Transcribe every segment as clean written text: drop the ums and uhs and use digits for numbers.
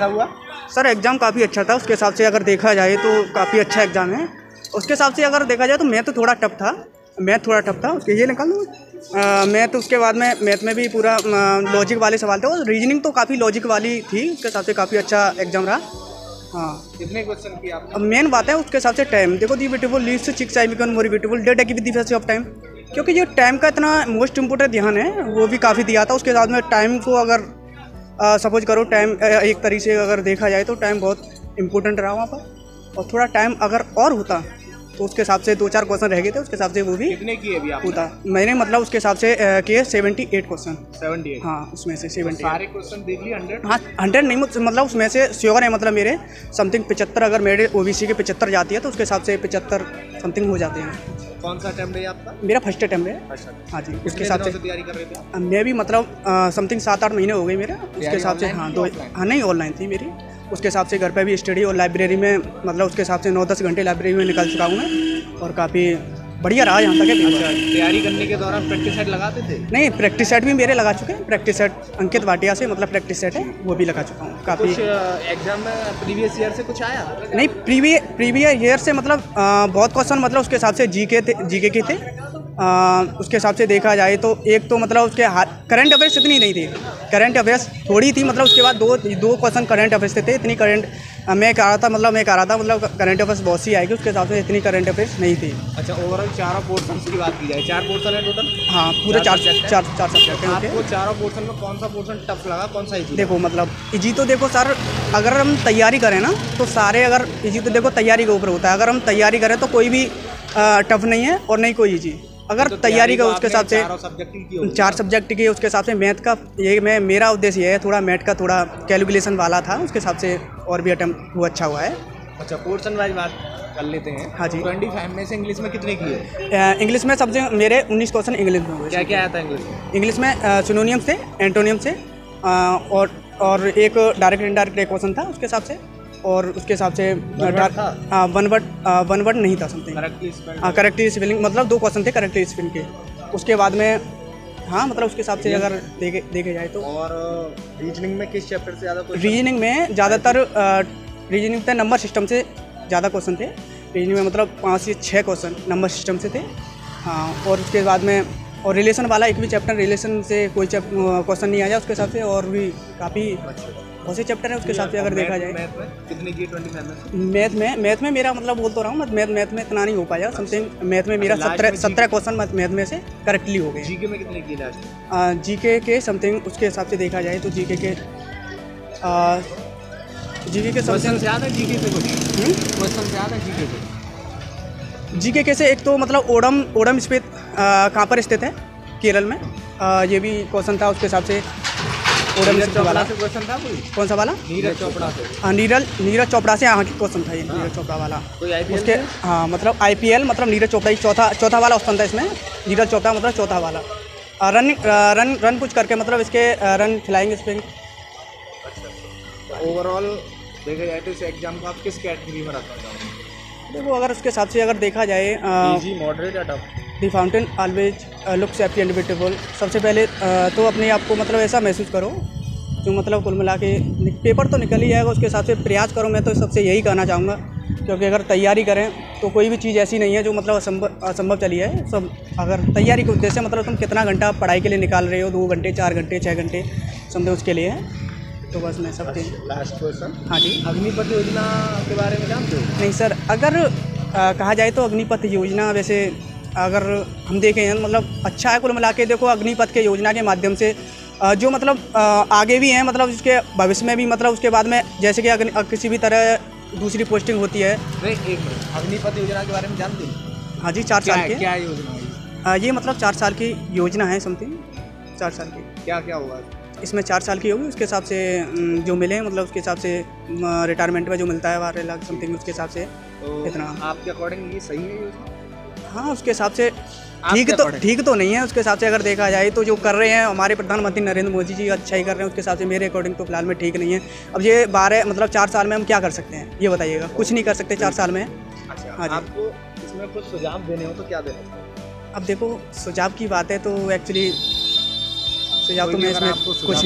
कैसा हुआ? Sir exam काफ़ी अच्छा था, उसके हिसाब से अगर देखा जाए तो काफ़ी अच्छा एग्ज़ाम है। उसके हिसाब से अगर देखा जाए तो मैथ थोड़ा टफ था उसके ये निकाल दूँ मैथ। उसके बाद में मैथ में भी पूरा लॉजिक वाले सवाल थे और रीजनिंग तो काफ़ी लॉजिक वाली थी, उसके हिसाब से काफ़ी अच्छा एग्ज़ाम रहा। हाँ, कितने क्वेश्चन किए आपने? अब मेन बात है उसके हिसाब से टाइम देखो, the beautiful leads to chicks I become more beautiful date की with the facility of time, क्योंकि जो टाइम का इतना मोस्ट इम्पोर्टेंट ध्यान है वो भी काफ़ी दिया था। उसके साथ में टाइम को अगर सपोज करो टाइम एक तरीके से अगर देखा जाए तो टाइम बहुत इंपॉर्टेंट रहा वहाँ पर, और थोड़ा टाइम अगर और होता तो उसके हिसाब से 2-4 क्वेश्चन रह गए थे, उसके हिसाब से वो भी कितने किए अभी आपने? होता। मैंने मतलब उसके हिसाब से किए 78 क्वेश्चन। 78? हाँ, उसमें से 78। सारे क्वेश्चन देख लिए 100? हाँ 100 नहीं, मतलब उसमें से श्योर है, मतलब मेरे समथिंग 75, अगर मेरे ओबीसी के 75 जाती है तो उसके हिसाब से 75 समथिंग हो जाते हैं। कौन सा अटेम्प्ट है आपका? मेरा फर्स्ट अटेम्प्ट है। हाँ जी, उसके हिसाब से तैयारी कर रहे थे? मैं भी मतलब समथिंग 7-8 महीने हो गए मेरे, उसके हिसाब से। हाँ नहीं, ऑनलाइन थी मेरी। उसके हिसाब से घर पे भी स्टडी और लाइब्रेरी में मतलब उसके हिसाब से 9-10 घंटे लाइब्रेरी में निकल चुका हूँ मैं, और काफ़ी बढ़िया रहा यहाँ तक है। अच्छा, तैयारी करने के दौरान प्रैक्टिस सेट लगाते थे? नहीं, प्रैक्टिस सेट भी मेरे लगा चुके हैं। प्रैक्टिस सेट अंकित भाटिया से मतलब प्रैक्टिस सेट है, वो भी लगा चुका हूँ काफ़ी। कुछ एग्जाम में प्रीवियस ईयर से कुछ आया? नहीं, प्रीवियस ईयर से मतलब बहुत क्वेश्चन मतलब उसके हिसाब से जीके के थे। उसके हिसाब से देखा जाए तो एक तो मतलब उसके करंट अफेयर्स इतनी नहीं थी, करंट अफेयर्स थोड़ी थी, मतलब उसके बाद दो क्वेश्चन करंट अफेयर्स थे। इतनी करंट मैं कह रहा था मतलब करंट अफेयर्स बहुत सी आएगी, उसके हिसाब से इतनी करंट अफेयर्स नहीं थी। अच्छा, ओवरऑल चारों पोर्शंस की बात की जाए, 4 पोर्शन है टोटल? हाँ, पूरे चार सब्जेक्ट हैं। आपको चारों पोर्शन में कौन सा पोर्शन टफ लगा, कौन सा इजी? देखो मतलब इजी तो देखो सर, अगर हम तैयारी करें ना तो सारे, अगर इजी तो देखो तैयारी के ऊपर होता है। अगर हम तैयारी करें तो कोई भी टफ नहीं है और नहीं कोई इजी। अगर तो तैयारी का उसके हिसाब से 4 सब्जेक्ट की, उसके हिसाब से मैथ का ये मेरा उद्देश्य ये है, थोड़ा मैथ का थोड़ा कैलकुलेशन वाला था, उसके हिसाब से और भी अटेम्प्ट वो अच्छा हुआ है। अच्छा, पोर्शन वाइज बात कर लेते हैं। हाँ जी। 25 में से इंग्लिश में कितने किए? इंग्लिश में सबसे मेरे 19 क्वेश्चन इंग्लिश में हुए। क्या क्या आया था इंग्लिश में? इंग्लिश में सिनोनियम से, एंटोनियम से, और एक डायरेक्ट इनडायरेक्ट क्वेश्चन था उसके हिसाब से, और उसके हिसाब से वन वर्ड नहीं था समथिंग। करेक्टली स्पेलिंग मतलब 2 क्वेश्चन थे करेक्टली स्पेलिंग के। उसके बाद में हाँ मतलब उसके हिसाब से अगर देखे जाए तो। और रीजनिंग में किस चैप्टर से ज़्यादा? रीजनिंग में ज़्यादातर रीजनिंग पे नंबर सिस्टम से ज़्यादा क्वेश्चन थे। रीजनिंग में मतलब 5 से 6 क्वेश्चन नंबर सिस्टम से थे। हाँ, और उसके बाद में और रिलेशन वाला एक भी चैप्टर रिलेशन से कोई क्वेश्चन नहीं आया उसके हिसाब से, और भी काफ़ी बहुत से चैप्टर है उसके हिसाब से अगर देखा जाए। मैथ में कितने किए 25 में? मैथ में मेरा मतलब बोल तो रहा हूँ, मैथ में इतना नहीं हो पाया समथिंग। मैथ में मेरा 17 क्वेश्चन मैथ में से करेक्टली हो गए। जीके में कितने किए लास्ट? जीके के समथिंग उसके हिसाब से देखा जाए तो जीके के क्वेश्चन से याद है जीके से कुछ? क्वेश्चन से याद है जीके से? जीके के से एक तो मतलब ओडम स्थित कहाँ पर स्थित है, केरल में। ये भी क्वेश्चन था उसके हिसाब से। नीरज चोपड़ा से क्वेश्चन था कोई? कौन सा वाला? नीरज चोपड़ा से। हाँ, नीरज चोपड़ा से यहाँ की क्वेश्चन था ये। नीरज चोपड़ा वाला कोई आईपीएल उसके हाँ मतलब आईपीएल मतलब नीरज चोपड़ा ही चौथा वाला ऑप्शन था इसमें। नीरज चोपड़ा मतलब चौथा वाला। रन कुछ करके मतलब इसके रन खिलाएंगे इस पर। अच्छा, ओवरऑल देखा जाए तो इस एग्जाम को आप किस कैटेगरी में रखना चाहोगे? देखो अगर उसके हिसाब से अगर देखा जाए इजी, मॉडरेट या tough? The fountain always looks happy and beautiful. सबसे पहले तो अपने आप को मतलब ऐसा महसूस करो जो मतलब कुल मिला के पेपर तो निकल ही जाएगा, उसके हिसाब से प्रयास करो। मैं तो सबसे यही कहना चाहूँगा, क्योंकि अगर तैयारी करें तो कोई भी चीज़ ऐसी नहीं है जो मतलब असंभव चली है। सब अगर तैयारी के उद्देश्य से मतलब तुम कितना घंटा पढ़ाई के लिए निकाल रहे हो, 2 घंटे 4 घंटे 6 घंटे समझो उसके लिए है, तो बस मैं सब लास्ट क्वेश्चन। हाँ जी। अग्निपथ योजना के बारे में जानते हो? नहीं सर, अगर कहा जाए तो अग्निपथ योजना वैसे अगर हम देखें मतलब अच्छा है कुल मिला के। देखो अग्निपथ के योजना के माध्यम से जो मतलब आगे भी हैं, मतलब उसके भविष्य में भी मतलब उसके बाद में जैसे कि किसी भी तरह दूसरी पोस्टिंग होती है। नहीं, एक मिनट, अग्निपथ योजना के बारे में जानते हो? हाँ जी, 4 साल की। क्या योजना है ये मतलब 4 साल की योजना है समथिंग, 4 साल की। क्या क्या होगा इसमें? 4 साल की होगी, उसके हिसाब से जो मिले मतलब उसके हिसाब से रिटायरमेंट में जो मिलता है 12 लाख समथिंग, उसके हिसाब से तो इतना। आपके अकॉर्डिंग ये सही है योजना? हाँ, उसके हिसाब से ठीक तो नहीं है। उसके हिसाब से अगर देखा जाए तो जो कर रहे हैं हमारे प्रधानमंत्री नरेंद्र मोदी जी अच्छा ही कर रहे हैं, उसके हिसाब से मेरे अकॉर्डिंग तो फिलहाल में ठीक नहीं है। अब ये 4 साल में हम क्या कर सकते हैं ये बताइएगा? कुछ नहीं कर सकते 4 साल में। अच्छा, हाँ जी। आपको इसमें कुछ सुझाव देने हो तो क्या देना? अब देखो सुझाव की बात है तो एक्चुअली सुझाव तो मैं इसमें कुछ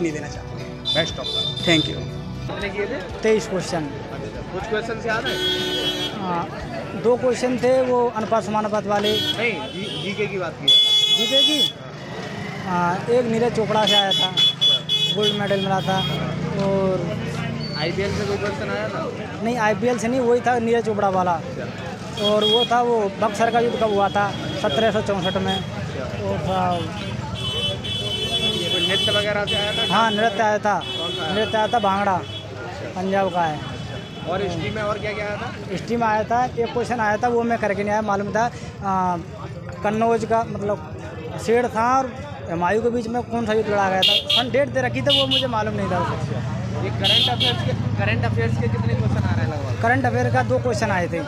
नहीं देना चाहूँगा। Best of luck. Thank you. कितने किए थे? 23 क्वेश्चन। कुछ क्वेश्चन याद है? हाँ, 2 क्वेश्चन थे वो अनुपात समानुपात वाले। नहीं, जीके की बात की। जीके की एक नीरज चोपड़ा से आया था, गोल्ड मेडल मिला था। और आईपीएल से कोई क्वेश्चन आया था? नहीं, आईपीएल से नहीं, वही था नीरज चोपड़ा वाला। और वो था वो बक्सर का युद्ध कब हुआ था 1764 में। वो था ये कोई नृत्य वगैरह से आया था? हाँ, नृत्य आया था। नृत्य आया था भांगड़ा, पंजाब का है। और हिस्ट्री में और क्या क्या आया था? हिस्ट्री में आया था एक क्वेश्चन आया था, वो मैं करके नहीं आया, मालूम था। कन्नौज का मतलब शेर था और हुमायूं के बीच में कौन सा युद्ध लड़ा गया था, सन डेट दे रखी थी, वो मुझे मालूम नहीं था उसे। ये करंट अफेयर्स के कितने क्वेश्चन आ रहे हैं लगभग? करंट अफेयर का 2 क्वेश्चन आए थे।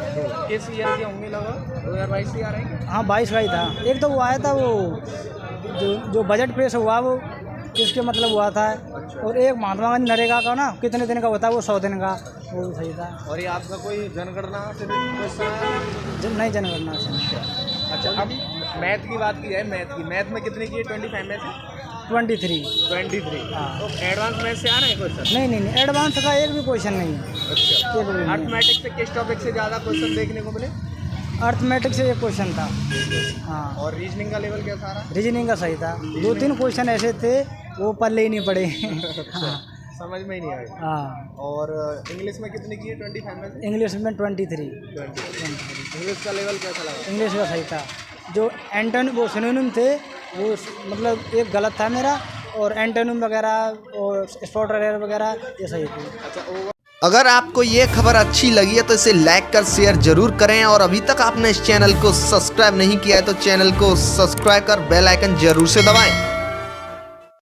किस ईयर के होंगे लगभग? 2022 से आ रहे हैं? हाँ, 22 का ही था। एक तो वो आया था वो जो बजट पेश हुआ वो किसके मतलब हुआ था। और एक महात्मा गांधी नरेगा का ना कितने दिन का होता है, वो 100 दिन का, वो सही था। और ये आपका कोई जनगणना से क्वेश्चन आया? नहीं, जनगणना से। अच्छा, अब मैथ की बात की जाए। मैथ में कितने की है 25 में से? 23। 23। हाँ। तो एडवांस मैथ से आ रहे हैं क्वेश्चन? नहीं, एडवांस का एक भी क्वेश्चन नहीं है। अच्छा, एक भी नहीं। अर्थमेटिक से किस टॉपिक से ज़्यादा क्वेश्चन देखने को मिले? अर्थमेटिक से एक क्वेश्चन था। हाँ। और रीजनिंग का लेवल कैसा रहा? रीजनिंग का सही था। 2-3 क्वेश्चन ऐसे थे वो पल्ले ही नहीं पड़े। हाँ। समझ में ही नहीं आई। हाँ। और इंग्लिश में कितने की है 25 में से? इंग्लिश में 23। इंग्लिश का लेवल कैसा लगा? इंग्लिश का सही था। जो एंटोनिम वो सिनोनिम थे वो मतलब एक गलत था मेरा, और एंटोनिम वगैरह और स्पॉट एरर वगैरह ये सही थी। अच्छा, अगर आपको ये खबर अच्छी लगी है तो इसे लाइक कर शेयर जरूर करें, और अभी तक आपने इस चैनल को सब्सक्राइब नहीं किया है तो चैनल को सब्सक्राइब कर बेल आइकन जरूर से दबाएं।